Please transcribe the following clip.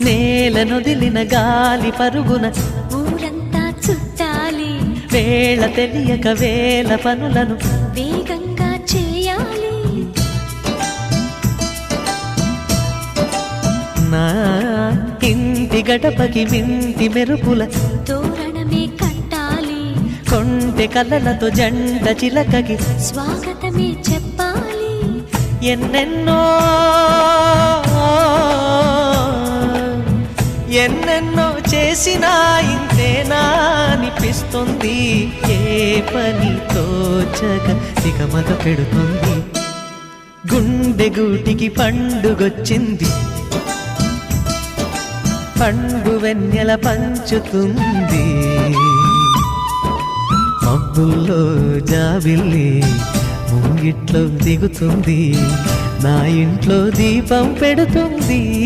నేలనొదిలిన గాలి పరుగున ఊరంతా చుట్టాలి, వేళ తెలియక వేల పనులను వేగంగా చేయాలి. నా ఇంటి గడపకి వింటి మెరుపుల తోరణమే కట్టాలి, కొంటె కలలతో జంట చిలకకి స్వాగతమే చెప్పాలి. ఎన్నెన్నో ఎన్నెన్నో చేసినా ఇంతేనా అనిపిస్తుంది. ఏ పని తోచక దిగమగ పెడుతుంది. గుండె గూటికి పండుగొచ్చింది, పండు వెన్నెల పంచుతుంది. మబ్బుల్లో జాబిల్లి ముంగిట్లో దిగుతుంది, నా ఇంట్లో దీపం పెడుతుంది.